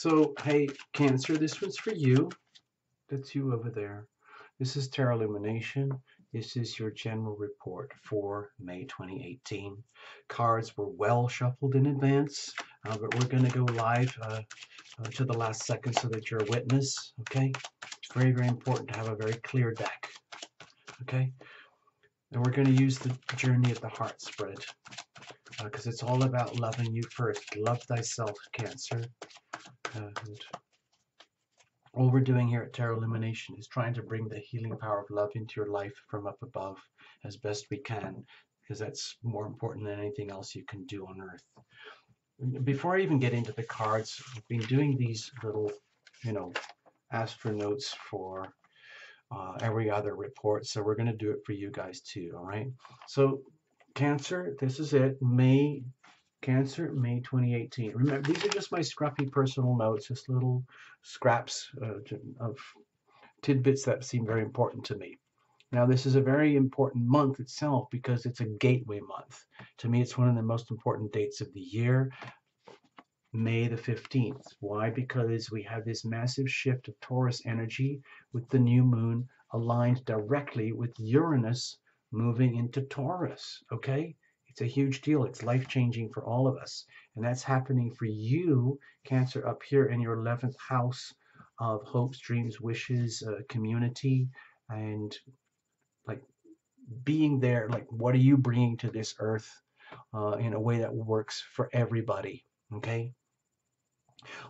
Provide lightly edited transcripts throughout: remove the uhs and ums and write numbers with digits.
So, hey, Cancer, this one's for you. That's you over there. This is Tarot Illumination. This is your general report for May 2018. Cards were well shuffled in advance, but we're going to go live to the last second so that you're a witness, okay? It's very, very important to have a very clear deck, okay? And we're going to use the Journey of the Heart spread because it's all about loving you first. Love thyself, Cancer. And all we're doing here at Tarot Illumination is trying to bring the healing power of love into your life from up above as best we can, because that's more important than anything else you can do on earth. Before I even get into the cards, I've been doing these little, astro notes for every other report, so we're going to do it for you guys too, all right? So, Cancer, this is it. Cancer, May 2018. Remember, these are just my scruffy personal notes, just little scraps of tidbits that seem very important to me. Now, this is a very important month itself because it's a gateway month. To me, it's one of the most important dates of the year, May the 15th. Why? Because we have this massive shift of Taurus energy with the new moon aligned directly with Uranus moving into Taurus, okay? It's a huge deal. It's life-changing for all of us. And that's happening for you, Cancer, up here in your 11th house of hopes, dreams, wishes, community, and like being there. Like, what are you bringing to this earth in a way that works for everybody, okay?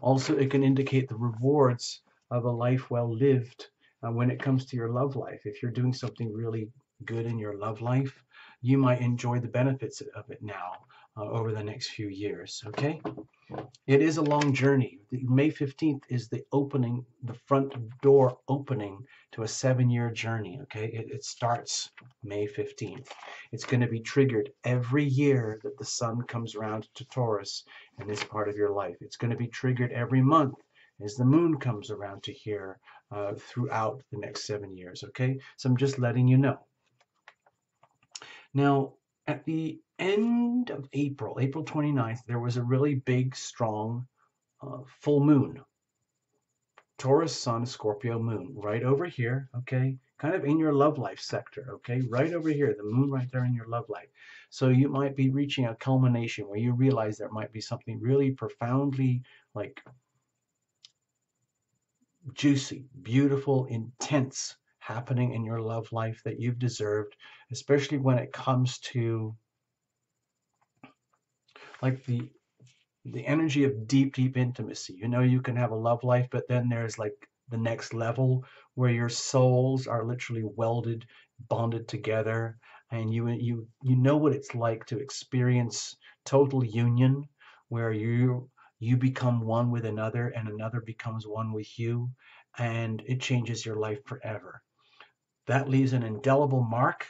Also, it can indicate the rewards of a life well lived when it comes to your love life. If you're doing something really good in your love life, you might enjoy the benefits of it now over the next few years, okay? It is a long journey. May 15th is the opening, the front door opening to a 7-year journey, okay? It starts May 15th. It's going to be triggered every year that the sun comes around to Taurus in this part of your life. It's going to be triggered every month as the moon comes around to here throughout the next 7 years, okay? So I'm just letting you know. Now, at the end of April, April 29th, there was a really big, strong full moon. Taurus Sun, Scorpio moon, right over here, okay? Kind of in your love life sector, okay? Right over here, the moon right there in your love life. So you might be reaching a culmination where you realize there might be something really profoundly, like, juicy, beautiful, intense happening in your love life that you've deserved, especially when it comes to like the energy of deep, deep intimacy. You can have a love life, but then there's like the next level where your souls are literally welded, bonded together, and you know what it's like to experience total union, where you become one with another and another becomes one with you, and it changes your life forever. That leaves an indelible mark,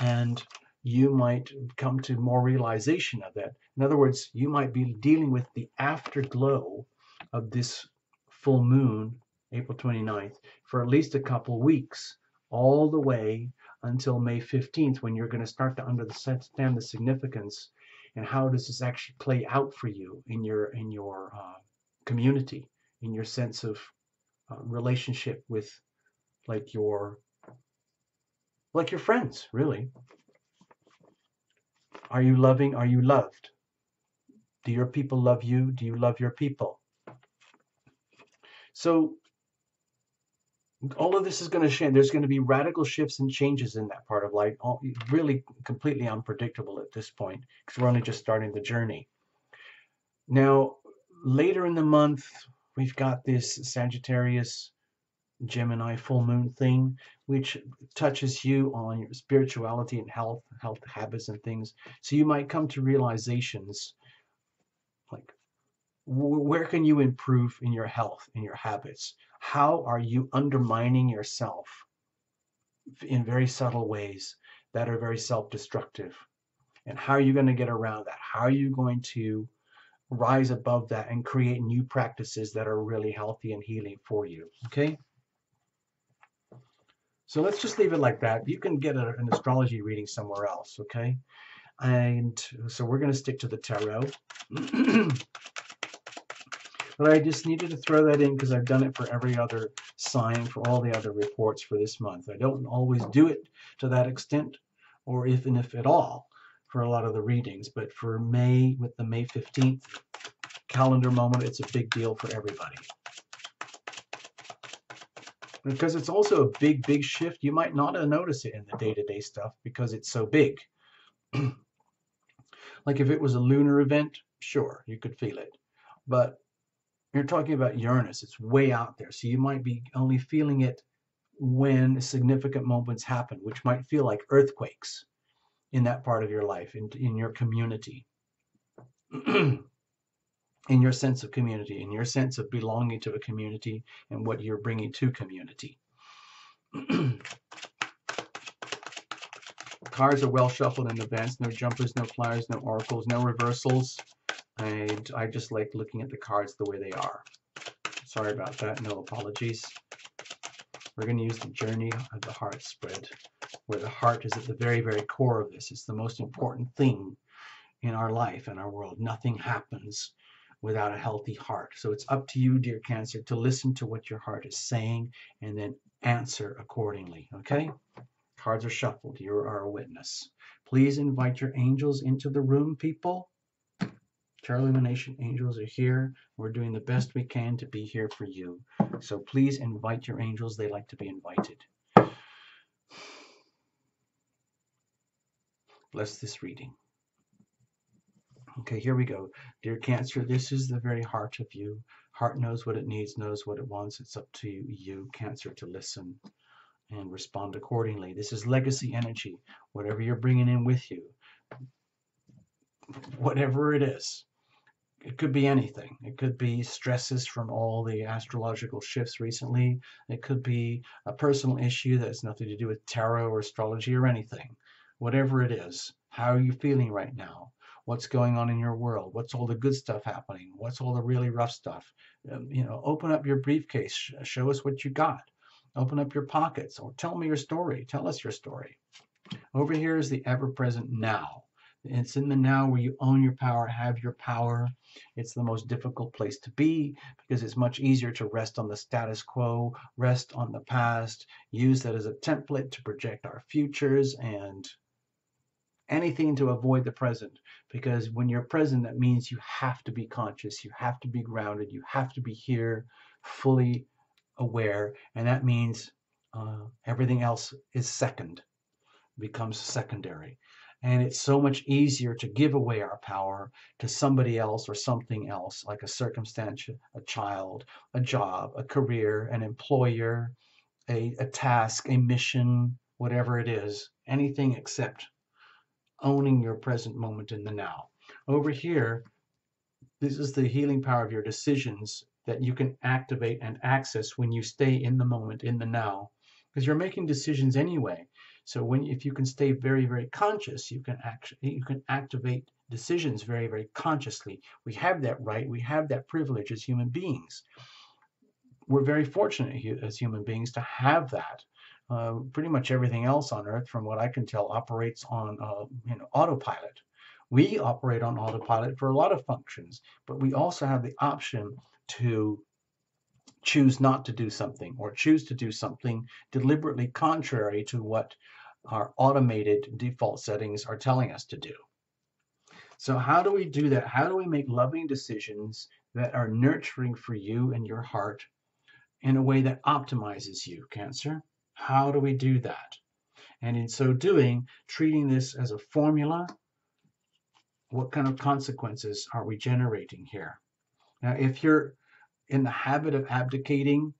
and you might come to more realization of that. In other words, you might be dealing with the afterglow of this full moon, April 29th, for at least a couple weeks, all the way until May 15th, when you're going to start to understand the significance and how does this actually play out for you in your community, in your sense of relationship with like your friends, really. Are you loving? Are you loved? Do your people love you? Do you love your people? So all of this is going to change. There's going to be radical shifts and changes in that part of life, really completely unpredictable at this point because we're only just starting the journey. Now, later in the month, we've got this Sagittarius Gemini full moon thing, which touches you on your spirituality and health habits and things. So you might come to realizations like, where can you improve in your health, in your habits? How are you undermining yourself in very subtle ways that are very self-destructive? And how are you going to get around that? How are you going to rise above that and create new practices that are really healthy and healing for you? Okay? So let's just leave it like that. You can get an astrology reading somewhere else, okay? And so we're going to stick to the tarot. But I just needed to throw that in because I've done it for every other sign, for all the other reports for this month. I don't always do it to that extent, or if at all, for a lot of the readings. But for May, with the May 15th calendar moment, it's a big deal for everybody. Because it's also a big shift. You might not notice it in the day-to-day stuff because it's so big. Like if it was a lunar event, sure, you could feel it. But you're talking about Uranus, it's way out there. So you might be only feeling it when significant moments happen, which might feel like earthquakes in that part of your life, in your community, in your sense of community, in your sense of belonging to a community and what you're bringing to community. Cards are well shuffled in advance. No jumpers, no flyers, no oracles, no reversals. And I just like looking at the cards the way they are. Sorry about that. No apologies. We're going to use the journey of the heart spread, where the heart is at the very core of this. It's the most important thing in our life and our world. Nothing happens without a healthy heart. So it's up to you, dear Cancer, to listen to what your heart is saying and then answer accordingly. Okay? Cards are shuffled. You are a witness. Please invite your angels into the room, people. Tarot Illumination angels are here. We're doing the best we can to be here for you. So please invite your angels. They like to be invited. Bless this reading. Okay, here we go. Dear Cancer, this is the very heart of you. Heart knows what it needs, knows what it wants. It's up to you, Cancer, to listen and respond accordingly. This is legacy energy. Whatever you're bringing in with you, whatever it is, it could be anything. It could be stresses from all the astrological shifts recently. It could be a personal issue that has nothing to do with tarot or astrology or anything. Whatever it is, how are you feeling right now? What's going on in your world? What's all the good stuff happening? What's all the really rough stuff? Open up your briefcase. Show us what you got. Open up your pockets or tell me your story. Tell us your story. Over here is the ever-present now. It's in the now where you own your power, have your power. It's the most difficult place to be because it's much easier to rest on the status quo, rest on the past, use that as a template to project our futures and anything to avoid the present. Because when you're present, that means you have to be conscious, you have to be grounded, you have to be here, fully aware, and that means everything else is becomes secondary. And it's so much easier to give away our power to somebody else or something else, like a circumstance, a child, a job, a career, an employer, a task, a mission, whatever it is, anything except owning your present moment in the now. Over here, this is the healing power of your decisions that you can activate and access when you stay in the moment, in the now, because you're making decisions anyway. So if you can stay very conscious, you can activate decisions very consciously. We have that right. We have that privilege as human beings. We're very fortunate as human beings to have that. Pretty much everything else on Earth, from what I can tell, operates on autopilot. We operate on autopilot for a lot of functions, but we also have the option to choose not to do something or choose to do something deliberately contrary to what our automated default settings are telling us to do. So how do we do that? How do we make loving decisions that are nurturing for you and your heart in a way that optimizes you, Cancer? How do we do that? And in so doing, treating this as a formula, what kind of consequences are we generating here? Now, if you're in the habit of abdicating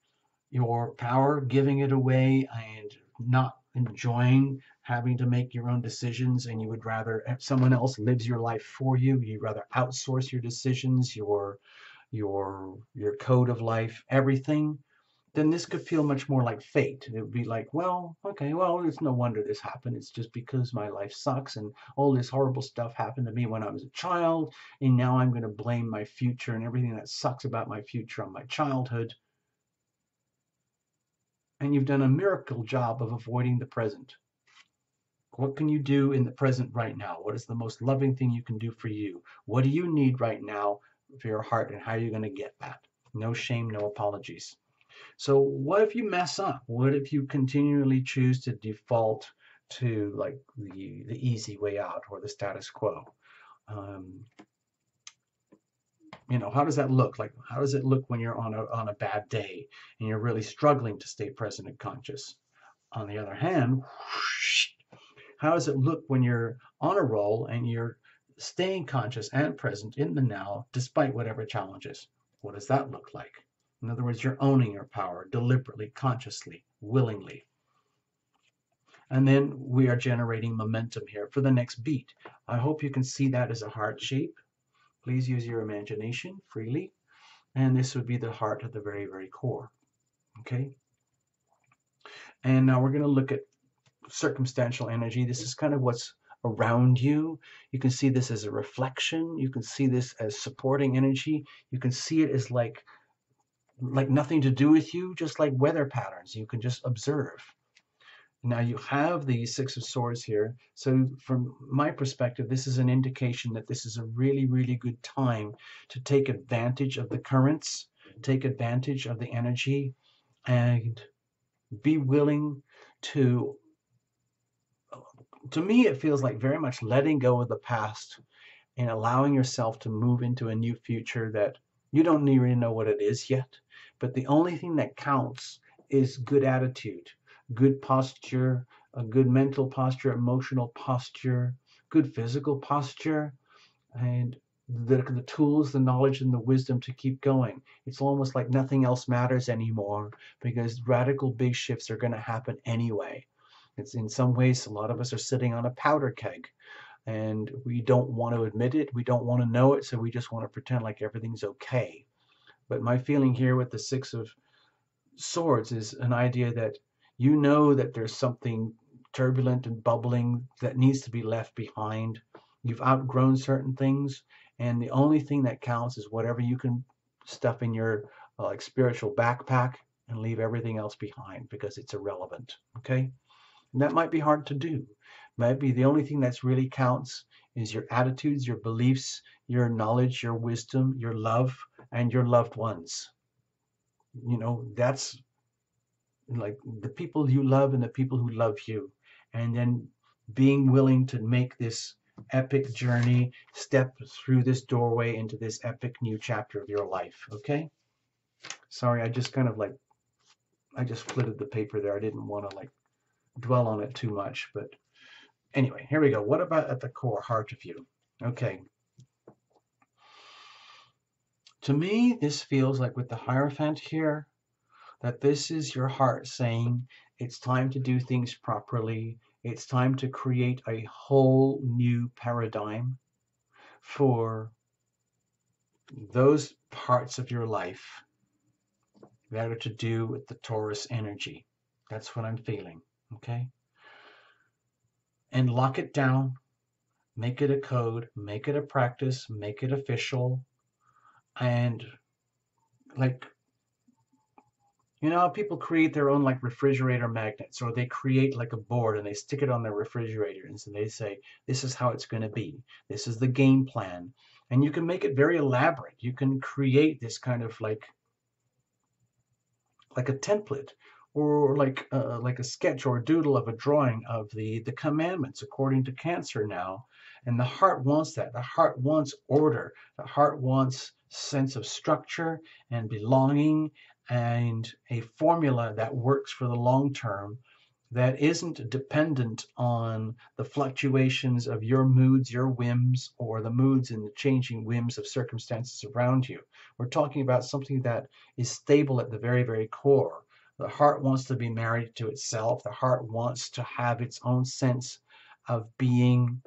your power, giving it away, and not enjoying having to make your own decisions, and you would rather someone else lives your life for you, you'd rather outsource your decisions, your code of life, everything, then this could feel much more like fate. It would be like, well, okay, well, it's no wonder this happened. It's just because my life sucks and all this horrible stuff happened to me when I was a child, and now I'm going to blame my future and everything that sucks about my future on my childhood. And you've done a miracle job of avoiding the present. What can you do in the present right now? What is the most loving thing you can do for you? What do you need right now for your heart, and how are you going to get that? No shame, no apologies. So what if you mess up? What if you continually choose to default to like the easy way out or the status quo? Um, how does that look? Like, how does it look when you're on a bad day and you're really struggling to stay present and conscious? On the other hand, how does it look when you're on a roll and you're staying conscious and present in the now despite whatever challenges? What does that look like? In other words, you're owning your power deliberately, consciously, willingly. And then we are generating momentum here for the next beat. I hope you can see that as a heart shape. Please use your imagination freely. And this would be the heart at the very, very core. Okay? And now we're going to look at circumstantial energy. This is kind of what's around you. You can see this as a reflection. You can see this as supporting energy. You can see it as like nothing to do with you, just like weather patterns. You can just observe. Now you have the Six of Swords here. So from my perspective, this is an indication that this is a really, really good time to take advantage of the currents, take advantage of the energy, and be willing to me, it feels like very much letting go of the past and allowing yourself to move into a new future that you don't even know what it is yet. But the only thing that counts is good attitude, good posture, a good mental posture, emotional posture, good physical posture, and the tools, the knowledge, and the wisdom to keep going. It's almost like nothing else matters anymore because radical big shifts are going to happen anyway. It's in some ways, a lot of us are sitting on a powder keg and we don't want to admit it. We don't want to know it. So we just want to pretend like everything's okay. But my feeling here with the Six of Swords is an idea that you know that there's something turbulent and bubbling that needs to be left behind. You've outgrown certain things. And the only thing that counts is whatever you can stuff in your like spiritual backpack and leave everything else behind because it's irrelevant. Okay. And that might be hard to do. Might be the only thing that's really counts is your attitudes, your beliefs, your knowledge, your wisdom, your love, and your loved ones. That's like the people you love and the people who love you. And then being willing to make this epic journey, step through this doorway into this epic new chapter of your life. Okay? Sorry, I just flitted the paper there. I didn't want to dwell on it too much, but anyway, here we go. What about at the core heart of you? Okay. To me, this feels like with the Hierophant here, that this is your heart saying it's time to do things properly. It's time to create a whole new paradigm for those parts of your life that are to do with the Taurus energy. That's what I'm feeling. Okay? And lock it down, make it a code, make it a practice, make it official, and people create their own refrigerator magnets, or they create like a board and they stick it on their refrigerators and they say, this is how it's going to be. This is the game plan. And you can make it very elaborate. You can create this kind of like a template or like a sketch or a doodle of a drawing of the commandments according to Cancer now. And the heart wants that. The heart wants order. The heart wants sense of structure and belonging and a formula that works for the long term, that isn't dependent on the fluctuations of your moods, your whims, or the moods and the changing whims of circumstances around you. We're talking about something that is stable at the very, very core. The heart wants to be married to itself. The heart wants to have its own sense of being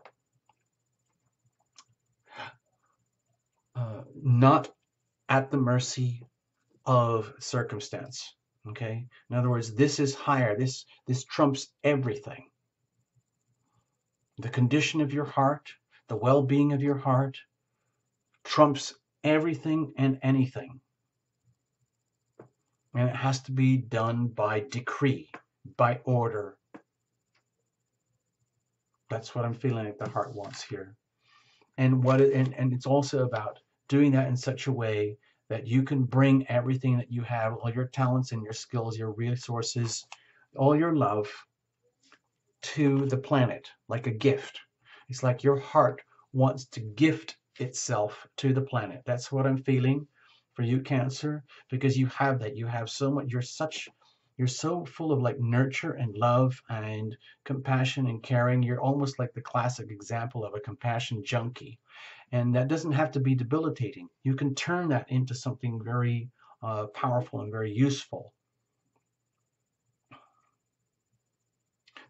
not at the mercy of circumstance. Okay? In other words, this is higher. This trumps everything. The condition of your heart, the well-being of your heart, trumps everything and anything. And it has to be done by decree, by order. That's what I'm feeling like the heart wants here. And it's also about doing that in such a way that you can bring everything that you have, all your talents and your skills, your resources, all your love to the planet like a gift. It's like your heart wants to gift itself to the planet. That's what I'm feeling for you, Cancer, because you have that. You have so much, you're so full of like nurture and love and compassion and caring. You're almost like the classic example of a compassion junkie. And that doesn't have to be debilitating. You can turn that into something very powerful and very useful.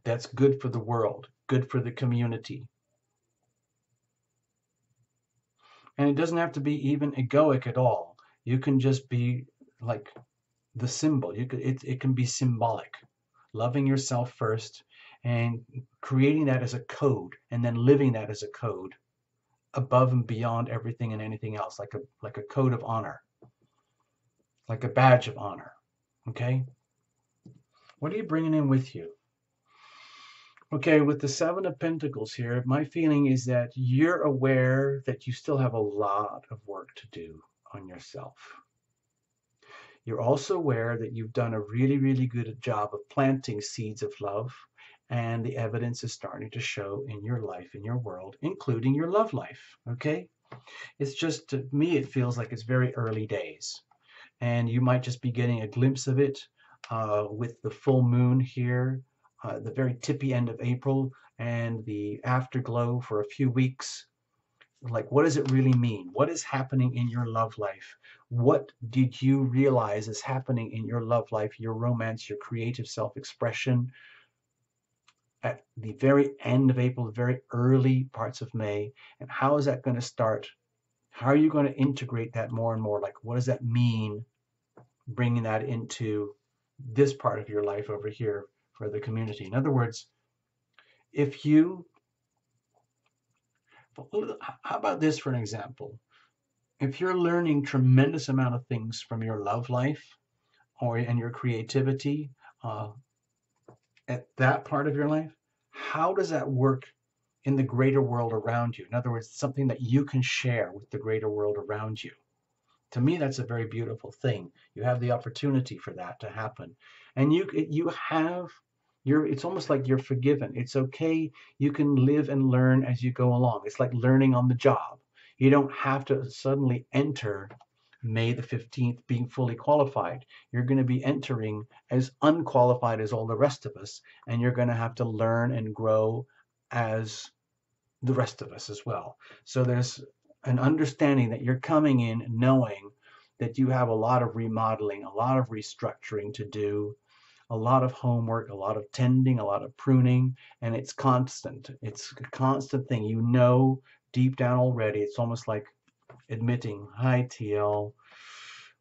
That's good for the world, good for the community. And it doesn't have to be even egoic at all. You can just be like the symbol. It can be symbolic. Loving yourself first and creating that as a code and then living that as a code above and beyond everything and anything else, like a code of honor, like a badge of honor. Okay? What are you bringing in with you? Okay, with the Seven of Pentacles here, my feeling is that you're aware that you still have a lot of work to do on yourself. You're also aware that you've done a really, really good job of planting seeds of love, and the evidence is starting to show in your life, in your world, including your love life. Okay? It's just, to me, it feels like it's very early days, and you might just be getting a glimpse of it with the full moon here, the very tippy end of April, and the afterglow for a few weeks. Like, what does it really mean? What is happening in your love life? What did you realize is happening in your love life, your romance, your creative self-expression at the very end of April, the very early parts of May? And how is that going to start? How are you going to integrate that more and more? Like, what does that mean, bringing that into this part of your life over here for the community? In other words, if you, how about this for an example? If you're learning tremendous amount of things from your love life and your creativity uh, at that part of your life, how does that work in the greater world around you? In other words, something that you can share with the greater world around you. To me, that's a very beautiful thing. You have the opportunity for that to happen, and it's almost like you're forgiven. It's okay. You can live and learn as you go along. It's like learning on the job. You don't have to suddenly enter May the 15th being fully qualified. You're going to be entering as unqualified as all the rest of us, and you're going to have to learn and grow as the rest of us as well. So there's an understanding that you're coming in knowing that you have a lot of remodeling, a lot of restructuring to do, a lot of homework, a lot of tending, a lot of pruning, and it's constant. It's a constant thing. You know deep down already. It's almost like admitting, hi, TL.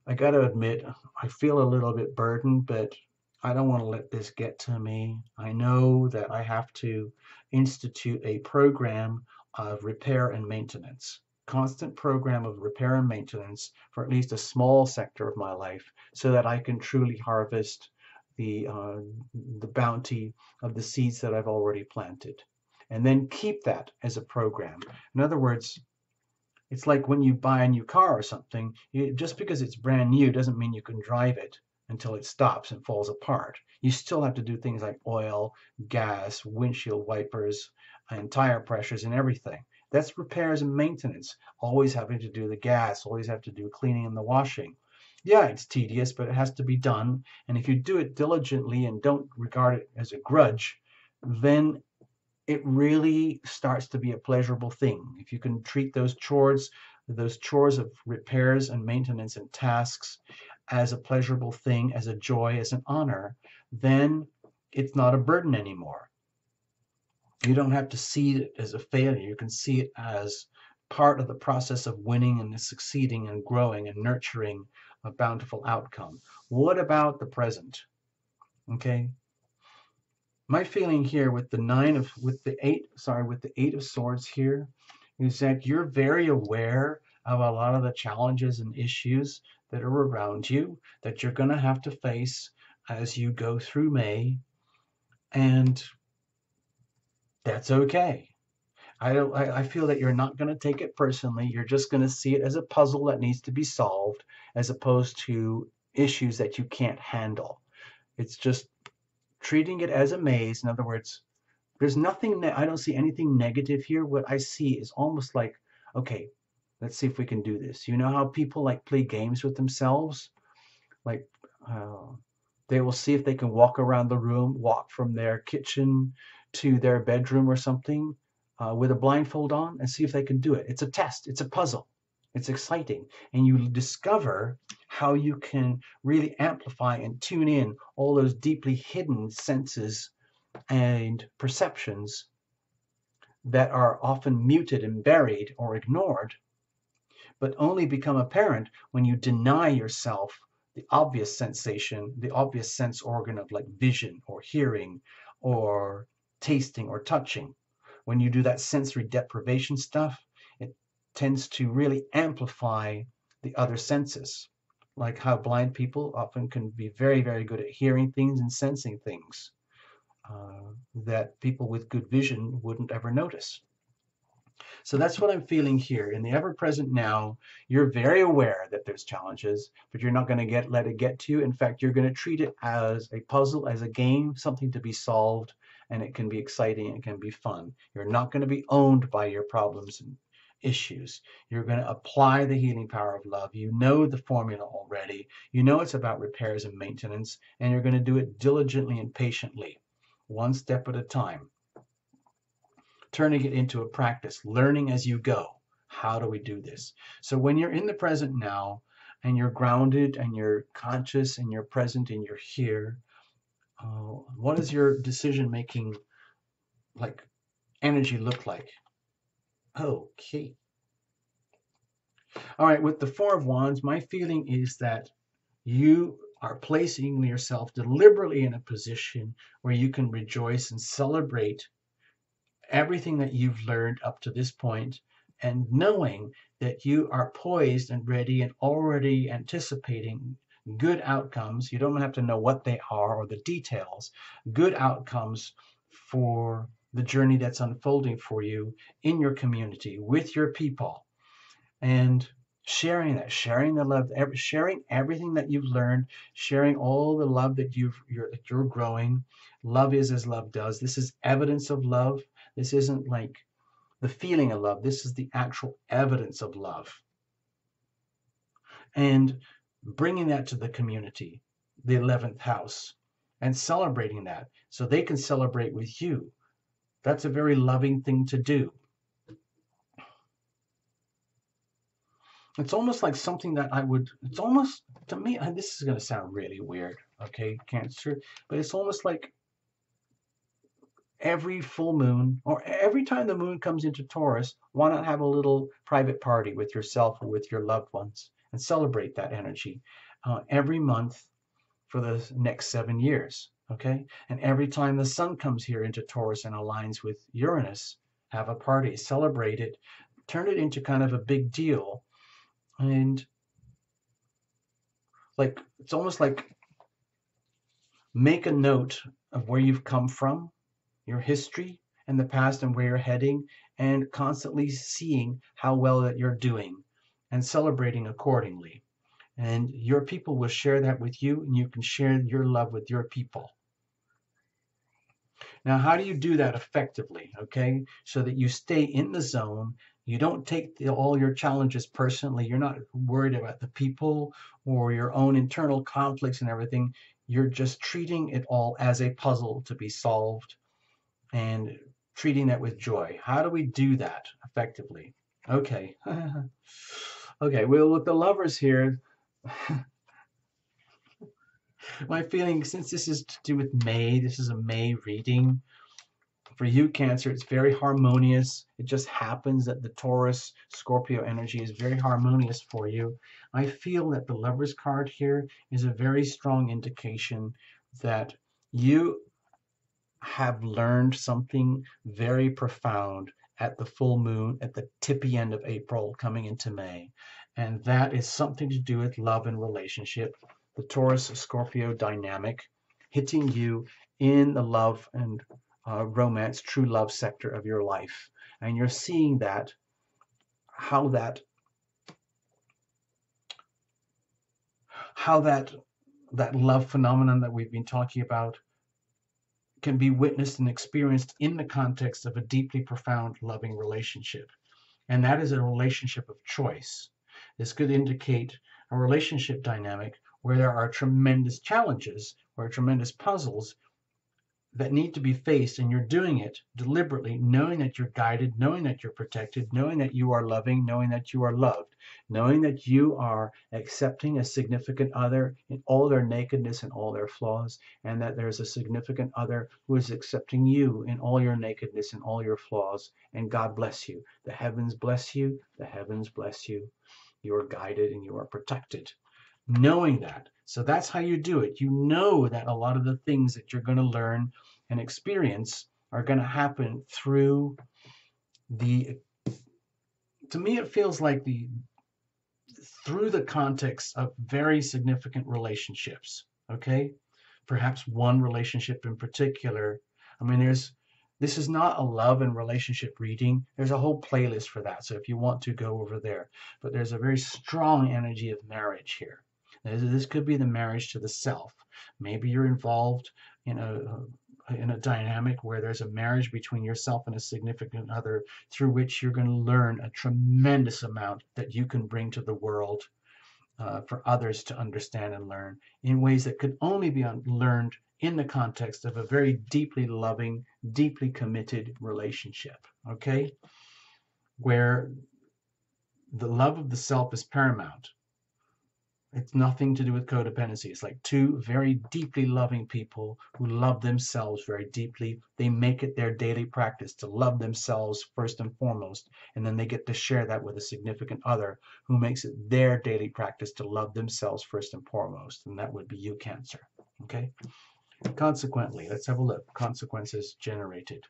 I got to admit, I feel a little bit burdened, but I don't want to let this get to me. I know that I have to institute a program of repair and maintenance, constant program of repair and maintenance for at least a small sector of my life, so that I can truly harvest the bounty of the seeds that I've already planted, and then keep that as a program. In other words, it's like when you buy a new car or something, just because it's brand new doesn't mean you can drive it until it stops and falls apart. You still have to do things like oil, gas, windshield wipers, and tire pressures and everything. That's repairs and maintenance. Always having to do the gas, always have to do cleaning and the washing. Yeah, it's tedious, but it has to be done. And if you do it diligently and don't regard it as a grudge, then it really starts to be a pleasurable thing. If you can treat those chores of repairs and maintenance and tasks as a pleasurable thing, as a joy, as an honor, then it's not a burden anymore. You don't have to see it as a failure. You can see it as part of the process of winning and succeeding and growing and nurturing a bountiful outcome. What about the present? Okay, my feeling here with the eight of swords here is that you're very aware of a lot of the challenges and issues that are around you that you're going to have to face as you go through May, and that's okay. I feel that you're not going to take it personally. You're just going to see it as a puzzle that needs to be solved, as opposed to issues that you can't handle. It's just treating it as a maze. In other words, there's nothing I don't see anything negative here. What I see is almost like, okay, let's see if we can do this. You know how people like play games with themselves? Like, uh, they will see if they can walk around the room, walk from their kitchen to their bedroom or something with a blindfold on and see if they can do it. It's a test, it's a puzzle, it's exciting. And you discover how you can really amplify and tune in all those deeply hidden senses and perceptions that are often muted and buried or ignored, but only become apparent when you deny yourself the obvious sensation, the obvious sense organ of like vision or hearing or tasting or touching. When you do that sensory deprivation stuff, it tends to really amplify the other senses. Like how blind people often can be very, very good at hearing things and sensing things that people with good vision wouldn't ever notice. So that's what I'm feeling here. In the ever present now, you're very aware that there's challenges, but you're not going to let it get to you. In fact, you're going to treat it as a puzzle, as a game, something to be solved, and it can be exciting, it can be fun. You're not going to be owned by your problems and issues. You're going to apply the healing power of love. You know the formula already. You know it's about repairs and maintenance, and you're going to do it diligently and patiently, one step at a time, turning it into a practice, learning as you go. How do we do this? So when you're in the present now and you're grounded and you're conscious and you're present and you're here, what does your decision making like energy look like? Okay. All right, with the Four of Wands, my feeling is that you are placing yourself deliberately in a position where you can rejoice and celebrate everything that you've learned up to this point, and knowing that you are poised and ready and already anticipating good outcomes. You don't have to know what they are or the details, good outcomes for the journey that's unfolding for you in your community with your people, and sharing that, sharing the love, sharing everything that you've learned, sharing all the love that you're growing. Love is as love does. This is evidence of love. This isn't like the feeling of love. This is the actual evidence of love. And bringing that to the community, the 11th house, and celebrating that so they can celebrate with you. That's a very loving thing to do. It's almost like something that it's almost, to me, and this is going to sound really weird, okay, Cancer, but it's almost like every full moon or every time the moon comes into Taurus, why not have a little private party with yourself or with your loved ones and celebrate that energy every month for the next 7 years, okay? And every time the sun comes here into Taurus and aligns with Uranus, have a party, celebrate it, turn it into kind of a big deal. And like, it's almost like make a note of where you've come from, your history and the past and where you're heading, and constantly seeing how well that you're doing and celebrating accordingly. And your people will share that with you, and you can share your love with your people. Now, how do you do that effectively? Okay, so that you stay in the zone. You don't take all your challenges personally. You're not worried about the people or your own internal conflicts and everything. You're just treating it all as a puzzle to be solved and treating that with joy. How do we do that effectively? Okay. Okay, well, with the lovers here, my feeling, since this is to do with May, this is a May reading. For you, Cancer, it's very harmonious. It just happens that the Taurus Scorpio energy is very harmonious for you. I feel that the Lovers card here is a very strong indication that you have learned something very profound at the full moon, at the tippy end of April, coming into May. And that is something to do with love and relationship, the Taurus Scorpio dynamic hitting you in the love and romance, true love sector of your life. and you're seeing that, how that love phenomenon that we've been talking about can be witnessed and experienced in the context of a deeply profound loving relationship. And that is a relationship of choice. This could indicate a relationship dynamic where there are tremendous challenges or tremendous puzzles that need to be faced, and you're doing it deliberately, knowing that you're guided, knowing that you're protected, knowing that you are loving, knowing that you are loved, knowing that you are accepting a significant other in all their nakedness and all their flaws, and that there's a significant other who is accepting you in all your nakedness and all your flaws. And God bless you. The heavens bless you. The heavens bless you. You are guided and you are protected. Knowing that. So that's how you do it. You know that a lot of the things that you're going to learn and experience are going to happen through to me, it feels like through the context of very significant relationships. Okay. Perhaps one relationship in particular. I mean, this is not a love and relationship reading. There's a whole playlist for that. So if you want to, go over there. But there's a very strong energy of marriage here. This could be the marriage to the self. Maybe you're involved in a dynamic where there's a marriage between yourself and a significant other through which you're going to learn a tremendous amount that you can bring to the world for others to understand and learn in ways that could only be learned in the context of a very deeply loving, deeply committed relationship, okay? Where the love of the self is paramount. It's nothing to do with codependency. It's like two very deeply loving people who love themselves very deeply. They make it their daily practice to love themselves first and foremost, and then they get to share that with a significant other who makes it their daily practice to love themselves first and foremost, and that would be you, Cancer. Okay? Consequently, let's have a look. Consequences generated.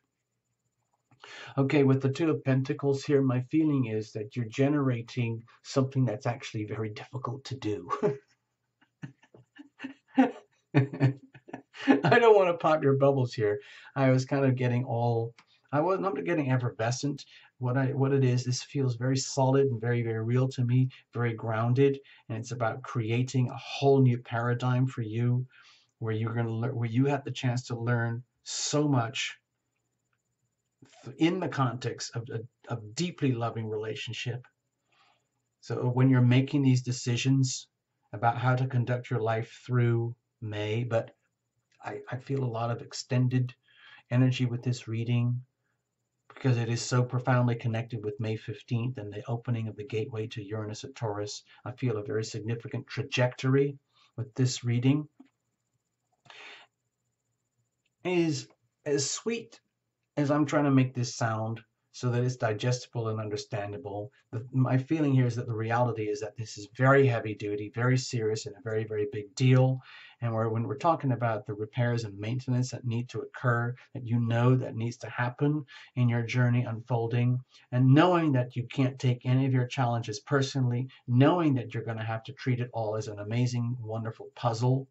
Okay, with the Two of Pentacles here, my feeling is that you're generating something that's actually very difficult to do. I don't want to pop your bubbles here. I was kind of getting I was not getting effervescent. What it is, this feels very solid and very, very real to me, very grounded, and it's about creating a whole new paradigm for you, where you're going to learn, where you have the chance to learn so much in the context of a deeply loving relationship. So when you're making these decisions about how to conduct your life through May, but I feel a lot of extended energy with this reading because it is so profoundly connected with May 15th and the opening of the gateway to Uranus at Taurus. I feel a very significant trajectory with this reading. It is as sweet as I'm trying to make this sound so that it's digestible and understandable. My feeling here is that the reality is that this is very heavy duty, very serious, and a very, very big deal. And when we're talking about the repairs and maintenance that need to occur, that you know that needs to happen in your journey unfolding, and knowing that you can't take any of your challenges personally, knowing that you're going to have to treat it all as an amazing, wonderful puzzle.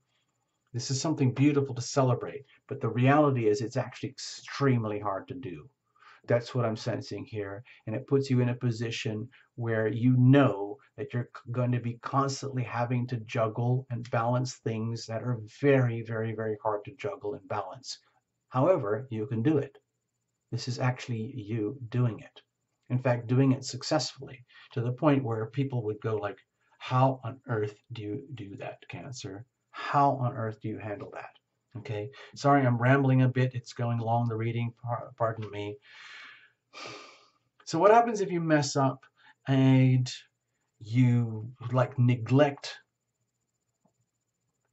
This is something beautiful to celebrate, but the reality is it's actually extremely hard to do. That's what I'm sensing here, and it puts you in a position where you know that you're going to be constantly having to juggle and balance things that are very, very, very hard to juggle and balance. However, you can do it. This is actually you doing it. In fact, doing it successfully to the point where people would go like, how on earth do you do that, Cancer? How on earth do you handle that? Okay, sorry, I'm rambling a bit. It's going along the reading, pardon me. So what happens if you mess up and you like neglect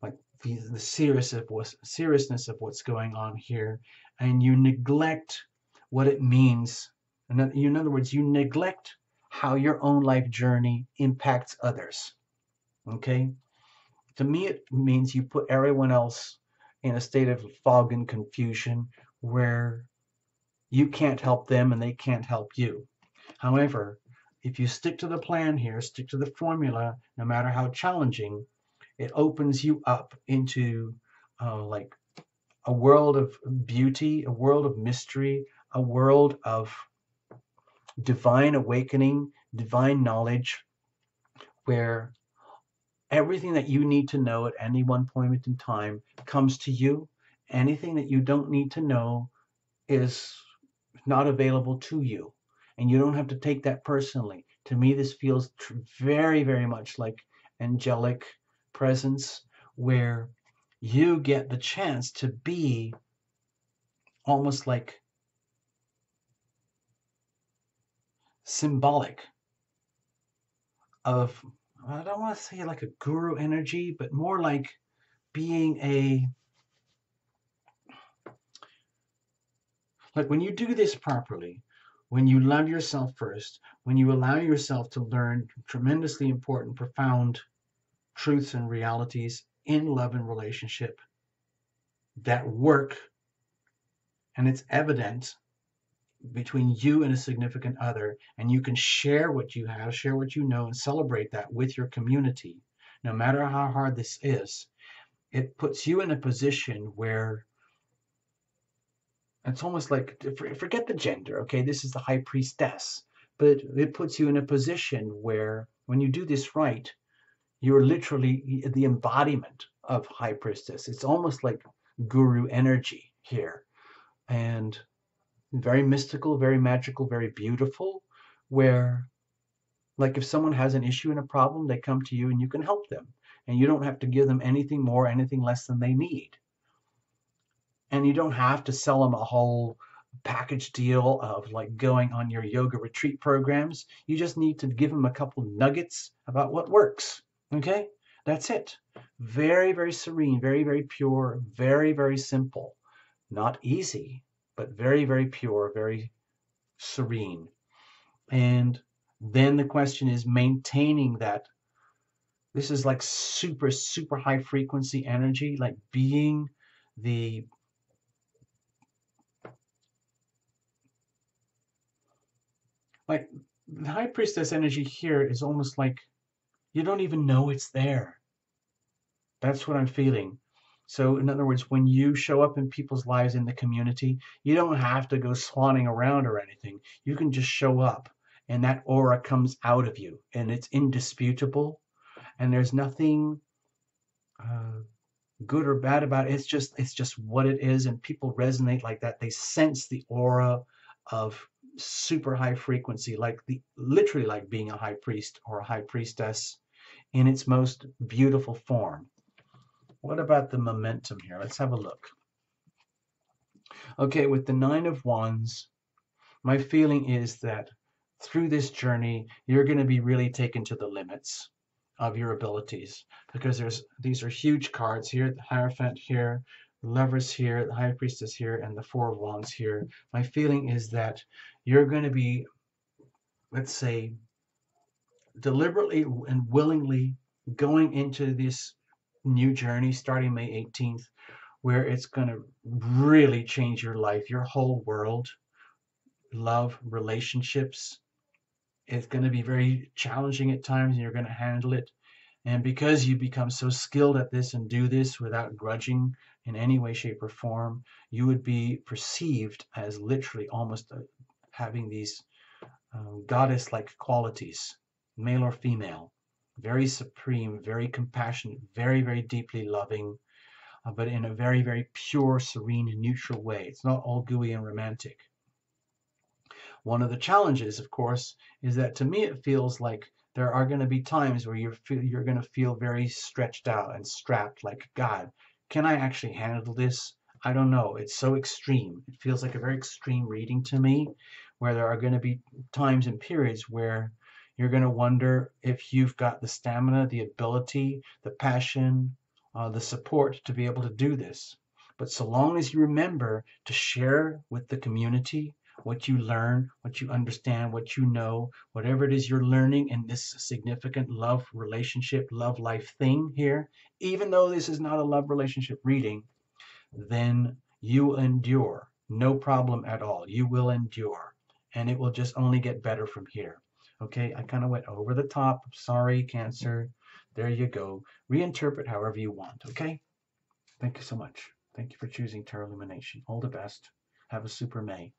like the seriousness of what's going on here, and you neglect what it means? In other words, you neglect how your own life journey impacts others. Okay? To me, it means you put everyone else in a state of fog and confusion where you can't help them and they can't help you. However, if you stick to the plan here, stick to the formula, no matter how challenging, it opens you up into like a world of beauty, a world of mystery, a world of divine awakening, divine knowledge, where everything that you need to know at any one point in time comes to you. Anything that you don't need to know is not available to you. And you don't have to take that personally. To me, this feels very, very much like angelic presence, where you get the chance to be almost like symbolic of, I don't want to say like a guru energy, but more like being like when you do this properly, when you love yourself first, when you allow yourself to learn tremendously important, profound truths and realities in love and relationship that work, and it's evident between you and a significant other, and you can share what you have, share what you know, and celebrate that with your community, no matter how hard this is, it puts you in a position where it's almost like, forget the gender, okay? This is the high priestess, but it puts you in a position where when you do this right, you're literally the embodiment of high priestess. It's almost like guru energy here, and very mystical, very magical, very beautiful, where like if someone has an issue and a problem, they come to you and you can help them. And you don't have to give them anything more, anything less than they need. And you don't have to sell them a whole package deal of like going on your yoga retreat programs. You just need to give them a couple nuggets about what works. Okay? That's it. Very, very serene, very, very pure, very, very simple. Not easy, but very, very pure, very serene. And then the question is maintaining that. This is like super, super high frequency energy, like being the like the high priestess energy here is almost like you don't even know it's there. That's what I'm feeling. So, in other words, when you show up in people's lives in the community, you don't have to go swanning around or anything. You can just show up, and that aura comes out of you, and it's indisputable. And there's nothing uh, good or bad about it. It's just what it is, and people resonate like that. They sense the aura of super high frequency, like the literally like being a high priest or a high priestess in its most beautiful form. What about the momentum here? Let's have a look. Okay, with the Nine of Wands, my feeling is that through this journey, you're going to be really taken to the limits of your abilities, because these are huge cards here, the Hierophant here, the Lovers here, the High Priestess here, and the Four of Wands here. My feeling is that you're going to be, let's say, deliberately and willingly going into this new journey starting May 18th, where it's going to really change your life, your whole world, love, relationships. It's going to be very challenging at times, and you're going to handle it. And because you become so skilled at this and do this without grudging in any way, shape, or form, you would be perceived as literally almost having these goddess-like qualities, male or female, very supreme, very compassionate, very, very deeply loving, but in a very, very pure, serene, and neutral way. It's not all gooey and romantic. One of the challenges, of course, is that to me it feels like there are going to be times where you're going to feel very stretched out and strapped, like, God, can I actually handle this? I don't know. It's so extreme. It feels like a very extreme reading to me, where there are going to be times and periods where you're going to wonder if you've got the stamina, the ability, the passion, the support to be able to do this. But so long as you remember to share with the community what you learn, what you understand, what you know, whatever it is you're learning in this significant love relationship, love life thing here, even though this is not a love relationship reading, then you will endure. No problem at all. You will endure. And it will just only get better from here. Okay, I kind of went over the top. Sorry, Cancer. There you go. Reinterpret however you want. Okay? Thank you so much. Thank you for choosing Tarot Illumination. All the best. Have a super May.